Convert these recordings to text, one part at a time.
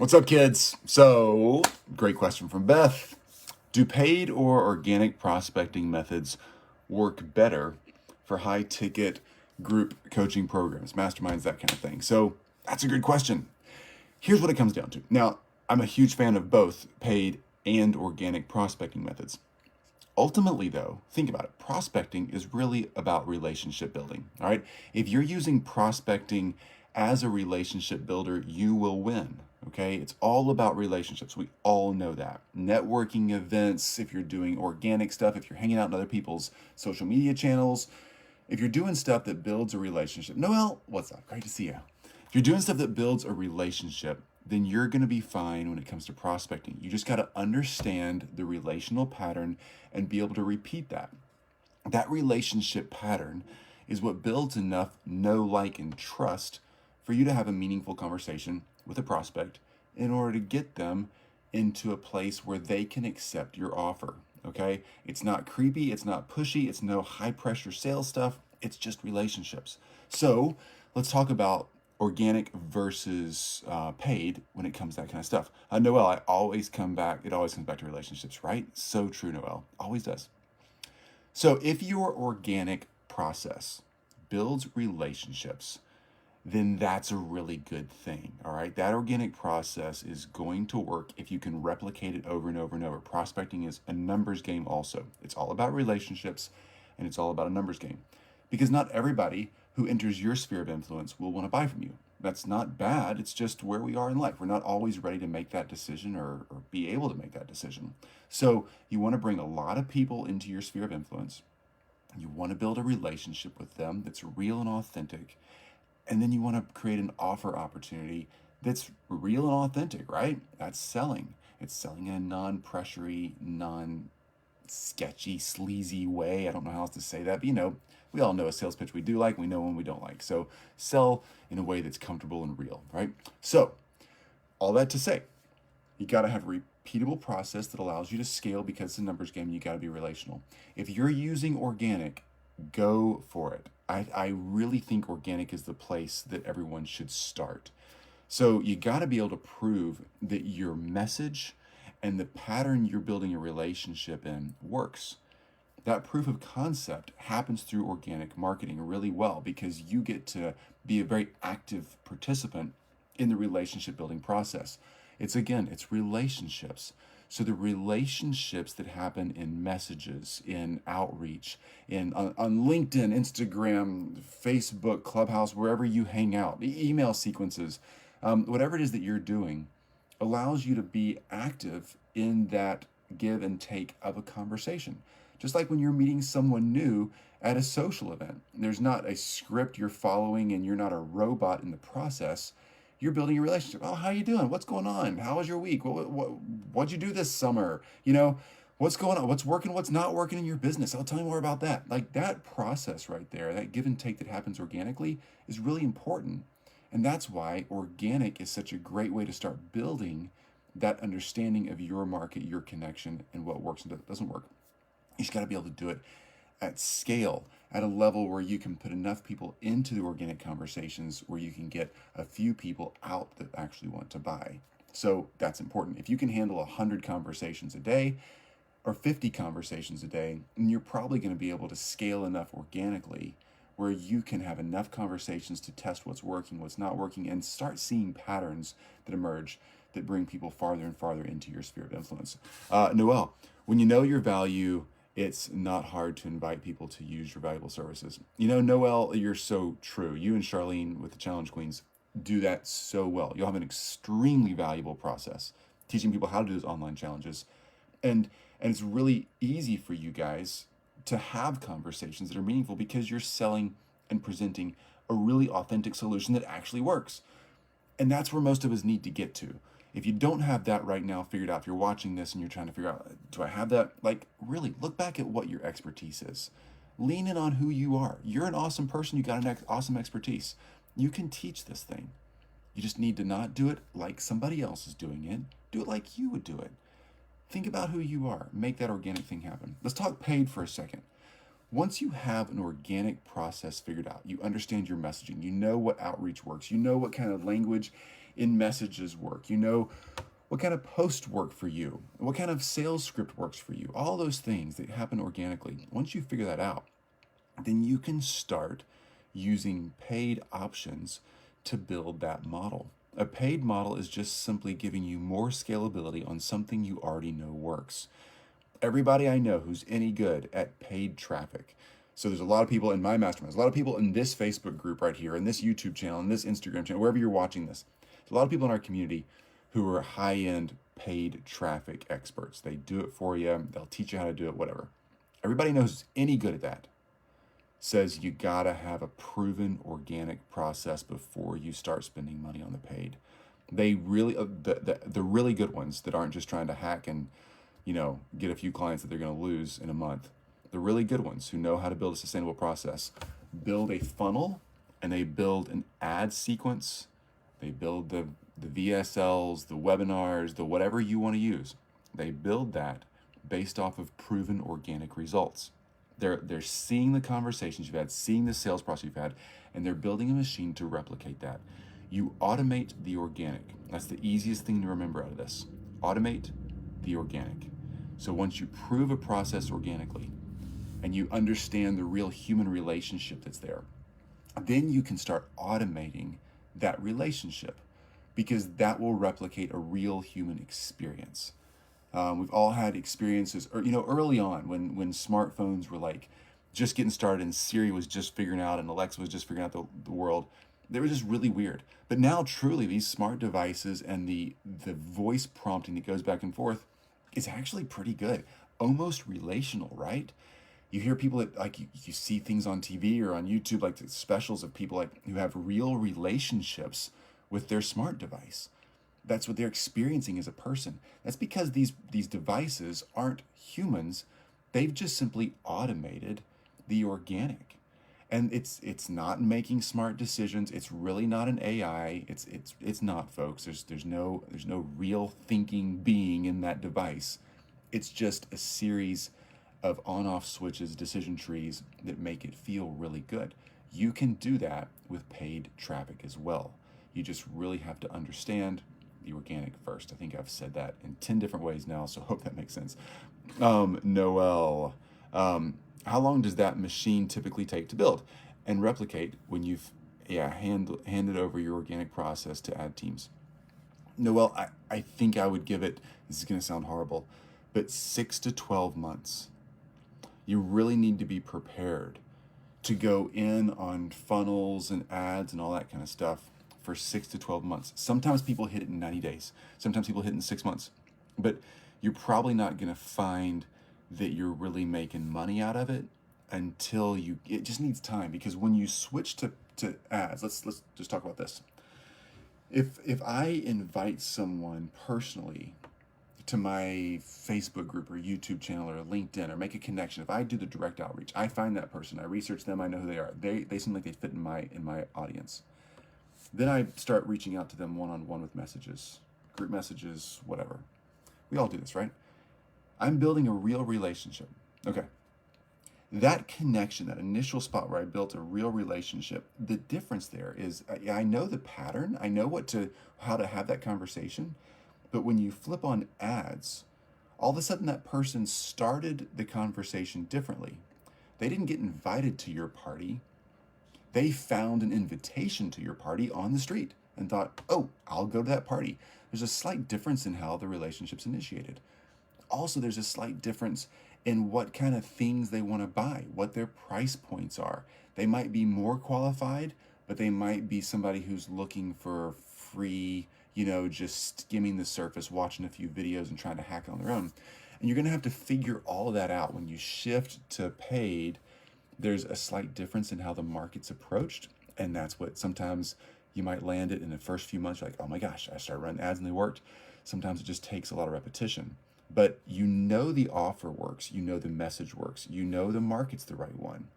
What's up, kids? So, great question from Beth. Do paid or organic prospecting methods work better for high ticket group coaching programs, masterminds, that kind of thing? So, that's a good question. Here's what it comes down to. Now, I'm a huge fan of both paid and organic prospecting methods. Ultimately, though, think about it. Prospecting is really about relationship building. All right. If you're using prospecting as a relationship builder, you will win. Okay. It's all about relationships. We all know that. Networking events, if you're doing organic stuff, if you're hanging out in other people's social media channels, if you're doing stuff that builds a relationship. Noel, what's up? Great to see you. If you're doing stuff that builds a relationship, then you're going to be fine when it comes to prospecting. You just got to understand the relational pattern and be able to repeat that. That relationship pattern is what builds enough know, like, and trust for you to have a meaningful conversation with a prospect in order to get them into a place where they can accept your offer. Okay? It's not creepy, it's not pushy, it's no high pressure sales stuff, it's just relationships. So let's talk about organic versus paid when it comes to that kind of stuff. Noel, it always comes back to relationships, right? So true, Noel. Always does. So if your organic process builds relationships, then that's a really good thing. All right. That organic process is going to work if you can replicate it over and over and over. Prospecting is a numbers game also. It's all about relationships and it's all about a numbers game because not everybody who enters your sphere of influence will want to buy from you. That's not bad. It's just where we are in life. We're not always ready to make that decision or be able to make that decision. So you want to bring a lot of people into your sphere of influence. You want to build a relationship with them that's real and authentic. And then you want to create an offer opportunity that's real and authentic, right? That's selling. It's selling in a non-pressury, non-sketchy, sleazy way. I don't know how else to say that, but we all know a sales pitch we do like, we know one we don't like. So sell in a way that's comfortable and real, right? So all that to say, you got to have a repeatable process that allows you to scale because it's a numbers game. You got to be relational. If you're using organic, go for it. I really think organic is the place that everyone should start. So you got to be able to prove that your message and the pattern you're building a relationship in works. That proof of concept happens through organic marketing really well because you get to be a very active participant in the relationship building process. It's relationships. So the relationships that happen in messages, in outreach, on LinkedIn, Instagram, Facebook, Clubhouse, wherever you hang out, email sequences, whatever it is that you're doing, allows you to be active in that give and take of a conversation. Just like when you're meeting someone new at a social event, there's not a script you're following and you're not a robot in the process. You're building a relationship. Oh, how you doing? What's going on? How was your week? What'd you do this summer? What's going on? What's working? What's not working in your business? I'll tell you more about that. Like that process right there, that give and take that happens organically is really important. And that's why organic is such a great way to start building that understanding of your market, your connection, and what works and doesn't work. You just got to be able to do it at scale, at a level where you can put enough people into the organic conversations where you can get a few people out that actually want to buy. So that's important. If you can handle 100 conversations a day or 50 conversations a day, then you're probably going to be able to scale enough organically where you can have enough conversations to test what's working, what's not working, and start seeing patterns that emerge that bring people farther and farther into your sphere of influence. Noel, when you know your value, it's not hard to invite people to use your valuable services. Noel, you're so true. You and Charlene with the Challenge Queens do that so well. You'll have an extremely valuable process teaching people how to do those online challenges. And it's really easy for you guys to have conversations that are meaningful because you're selling and presenting a really authentic solution that actually works. And that's where most of us need to get to. If you don't have that right now figured out, if you're watching this and you're trying to figure out, do I have that? Like, really look back at what your expertise is. Lean in on who you are. You're an awesome person. You got an awesome expertise. You can teach this thing. You just need to not do it like somebody else is doing it. Do it like you would do it. Think about who you are. Make that organic thing happen. Let's talk paid for a second. Once you have an organic process figured out, you understand your messaging, you know what outreach works, you know what kind of language in messages work. You know what kind of post work for you, what kind of sales script works for you, all those things that happen organically. Once you figure that out, then you can start using paid options to build that model. A paid model is just simply giving you more scalability on something you already know works. Everybody I know who's any good at paid traffic. So there's a lot of people in my mastermind, there's a lot of people in this Facebook group right here, in this YouTube channel, in this Instagram channel, wherever you're watching this. There's a lot of people in our community who are high-end paid traffic experts. They do it for you. They'll teach you how to do it, whatever. Everybody knows any good at that says you gotta have a proven organic process before you start spending money on the paid. They really, the really good ones that aren't just trying to hack and, get a few clients that they're gonna lose in a month. The really good ones who know how to build a sustainable process, build a funnel, and they build an ad sequence. They build the VSLs, the webinars, the whatever you want to use. They build that based off of proven organic results. They're seeing the conversations you've had, seeing the sales process you've had, and they're building a machine to replicate that. You automate the organic. That's the easiest thing to remember out of this. Automate the organic. So once you prove a process organically and you understand the real human relationship that's there, then you can start automating that relationship because that will replicate a real human experience. We've all had experiences, or early on when smartphones were like just getting started and Siri was just figuring out and Alexa was just figuring out the world. They were just really weird. But now, truly, these smart devices and the voice prompting that goes back and forth is actually pretty good, almost relational, right? You hear people that you see things on TV or on YouTube, like the specials of people who have real relationships with their smart device. That's what they're experiencing as a person. That's because these devices aren't humans. They've just simply automated the organic. And it's not making smart decisions. It's really not an AI. It's not, folks. There's no real thinking being in that device. It's just a series of on-off switches, decision trees that make it feel really good. You can do that with paid traffic as well. You just really have to understand the organic first. I think I've said that in 10 different ways now, so I hope that makes sense. Noel, how long does that machine typically take to build and replicate when you've handed over your organic process to ad teams? Noel, I think I would give it, this is going to sound horrible, but 6 to 12 months. You really need to be prepared to go in on funnels and ads and all that kind of stuff for 6 to 12 months. Sometimes people hit it in 90 days. Sometimes people hit it in 6 months. But you're probably not going to find that you're really making money out of it until it just needs time. Because when you switch to ads, let's just talk about this. If I invite someone personally to my Facebook group or YouTube channel or LinkedIn or make a connection, if I do the direct outreach, I find that person, I research them, I know who they are. They seem like they fit in my audience. Then I start reaching out to them one-on-one with messages, group messages, whatever. We all do this, right? I'm building a real relationship. Okay. That connection, that initial spot where I built a real relationship, the difference there is I know the pattern. I know how to have that conversation. But when you flip on ads, all of a sudden that person started the conversation differently. They didn't get invited to your party. They found an invitation to your party on the street and thought, oh, I'll go to that party. There's a slight difference in how the relationship's initiated. Also, there's a slight difference in what kind of things they want to buy, what their price points are. They might be more qualified, but they might be somebody who's looking for free, just skimming the surface, watching a few videos and trying to hack it on their own. And you're going to have to figure all of that out. When you shift to paid, there's a slight difference in how the market's approached. And that's what sometimes you might land it in the first few months. You're like, oh my gosh, I started running ads and they worked. Sometimes it just takes a lot of repetition. But the offer works. The message works. The market's the right one.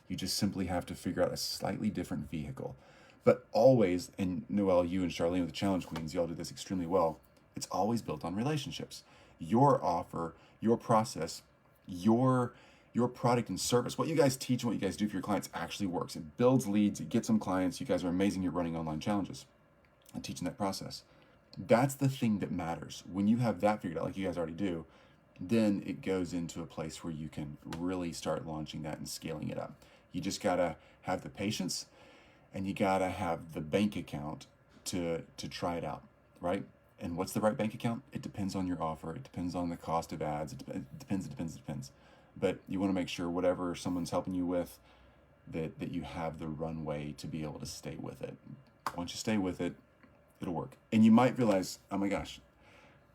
You just simply have to figure out a slightly different vehicle. But always, and Noelle, you and Charlene with the Challenge Queens, y'all do this extremely well. It's always built on relationships. Your offer, your process, your product and service, what you guys teach and what you guys do for your clients actually works. It builds leads, it gets them clients. You guys are amazing at running online challenges. and teaching that process. That's the thing that matters. When you have that figured out, like you guys already do, then it goes into a place where you can really start launching that and scaling it up. You just gotta have the patience, and you gotta have the bank account to try it out, right? And what's the right bank account? It depends on your offer. It depends on the cost of ads. It depends. But you want to make sure whatever someone's helping you with, that you have the runway to be able to stay with it. Once you stay with it, it'll work. And you might realize, oh my gosh,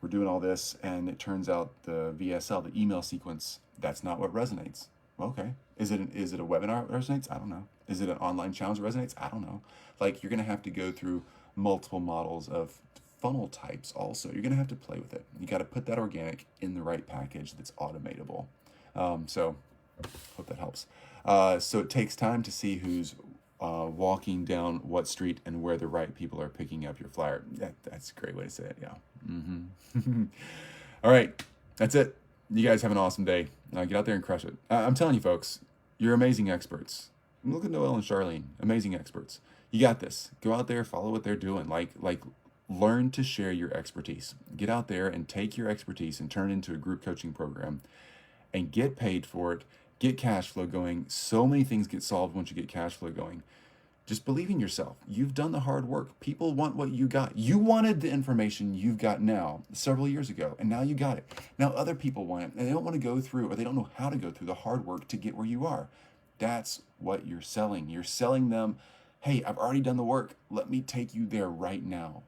we're doing all this, and it turns out the VSL, the email sequence, that's not what resonates. Well, okay. Is it a webinar that resonates? I don't know. Is it an online challenge that resonates? I don't know. Like, you're going to have to go through multiple models of funnel types also. You're going to have to play with it. You got to put that organic in the right package that's automatable. So hope that helps. So it takes time to see who's walking down what street and where the right people are picking up your flyer. That's a great way to say it. Yeah. Mm-hmm. All right. That's it. You guys have an awesome day. Get out there and crush it. I'm telling you, folks, you're amazing experts. Look at Noelle and Charlene, amazing experts. You got this. Go out there, follow what they're doing. Like learn to share your expertise. Get out there and take your expertise and turn it into a group coaching program and get paid for it. Get cash flow going. So many things get solved once you get cash flow going. Just believe in yourself. You've done the hard work. People want what you got. You wanted the information you've got now several years ago, and now you got it. Now other people want it, and they don't want to go through, or they don't know how to go through the hard work to get where you are. That's what you're selling. You're selling them, hey, I've already done the work. Let me take you there right now.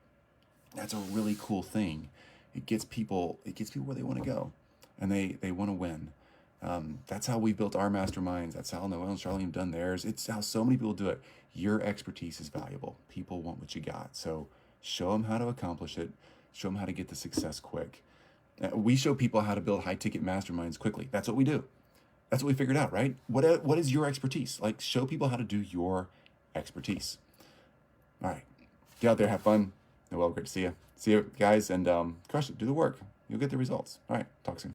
That's a really cool thing. It gets people where they want to go, and they want to win. That's how we built our masterminds. That's how Noelle and Charlene have done theirs. It's how so many people do it. Your expertise is valuable. People want what you got. So show them how to accomplish it. Show them how to get the success quick. We show people how to build high-ticket masterminds quickly. That's what we do. That's what we figured out, right? What is your expertise? Like, show people how to do your expertise. All right. Get out there, have fun. Noelle, great to see you. See you guys, and crush it. Do the work. You'll get the results. All right. Talk soon.